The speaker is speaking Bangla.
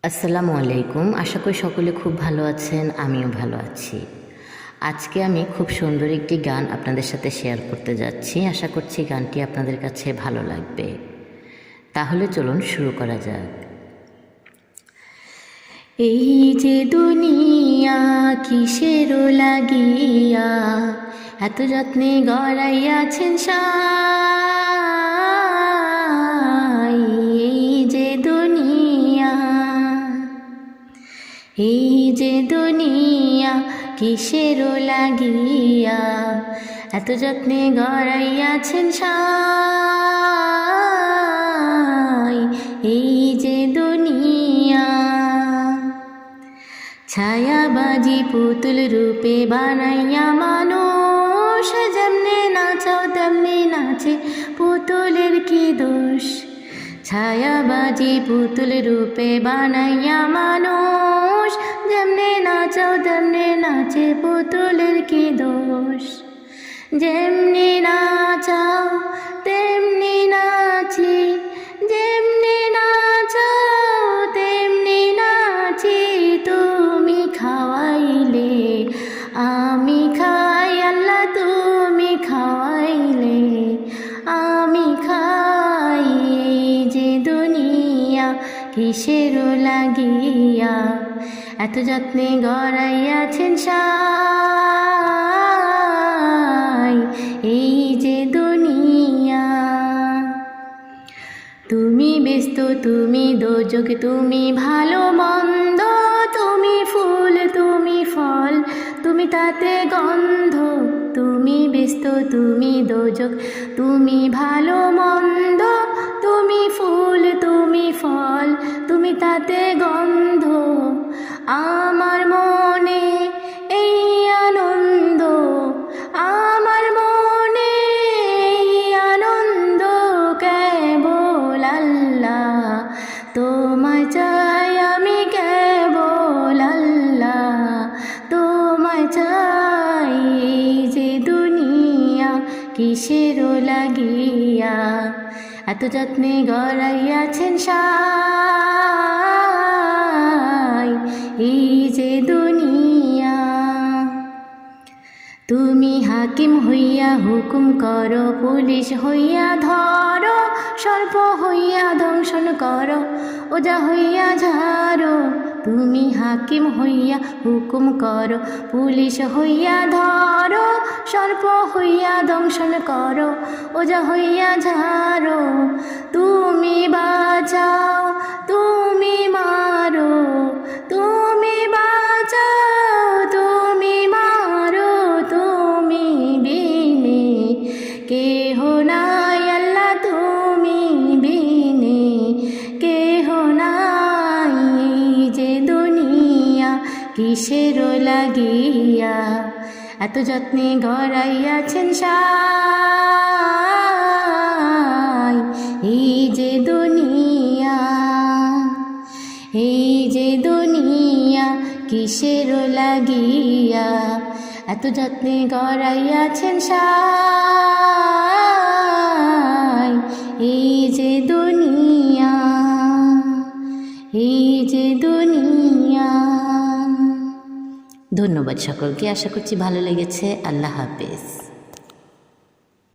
আসসালামু আলাইকুম। আশা করি সকলে খুব ভালো আছেন, আমিও ভালো আছি। আজকে আমি খুব সুন্দর একটি গান আপনাদের সাথে শেয়ার করতে যাচ্ছি। আশা করছি গানটি আপনাদের কাছে ভালো লাগবে। তাহলে চলুন শুরু করা যাক। এই যে দুনিয়া কিসের লাগিয়া এত যত্নে গড়াইয়াছেন সাই। এই যে দুনিয়া, এই যে দুনিয়া কিসের লাগিয়া এত যত্নে গড়াইয়াছেন সাই। এই যে দুনিয়া ছায়াবাজি পুতুল রূপে বানাইয়া মানুষ, যেমনে নাচাও তেমনি নাচে, পুতুলের কি দোষ। ছায়াবাজি পুতুল রূপে বানাইয়া মানুষ, যেমনে নাচাও তেমনে নাচে, পুতুলের কি দোষ। যেমনি নাচাও তেমনি নাচি, যেমনি নাচাও তেমনি নাচি, তুমি খাওয়াইলে আমি খাই, আল্লাহ তুমি খাওয়াইলে আমি খাই। এই যে দুনিয়া কিসের লাগিয়া এত যত্নে গড়াইয়াছেন সাই। এই যে দুনিয়া তুমি ব্যস্ত, তুমি দোজক, তুমি ভালো মন্দ, তুমি ফুল তুমি ফল, তুমি তাতে গন্ধ। তুমি ব্যস্ত, তুমি দোজক, তুমি ভালো মন্দ, তুমি ফুল তুমি ফল, তুমি তাতে গন্ধ। আমার মনে এই আনন্দ, আমার মনে এই আনন্দ, কেবল আল্লাহ তোমায় চাই আমি, কেবল আল্লাহ তোমায় চাই। এই যে দুনিয়া কিসের লাগিয়া এত যত্নে গড়াইয়াছেন সাই। এই যে দুনিয়া তুমি হাকিম হইয়া হুকুম করো, পুলিশ হইয়া ধরো, সর্প হইয়া দংশন করো, ওজা হইয়া ঝাড়ো। তুমি হাকিম হইয়া হুকুম করো, পুলিশ হইয়া ধরো, সর্প হইয়া দংশন করো, ওজা হইয়া ঝাড়ো। তুমি বাঁচাও তুমি মারো, তুমি বাঁচাও তুমি মারো, তুমি বিনে কেহ নাই, আল্লাহ তুমি বিনে কেহ নাই। এই যে দুনিয়া কিসের লাগিয়া এত যত্নে গড়াইয়াছেন সাই। এই যে দুনিয়া, এই যে দুনিয়া কিসের লাগিয়া এত যত্নে গড়াইয়াছেন সাই। এই যে দুনিয়া, এই যে দুনিয়া। ধন্যবাদ সকলকে, আশা করছি ভালো লেগেছে। আল্লাহ হাফেজ।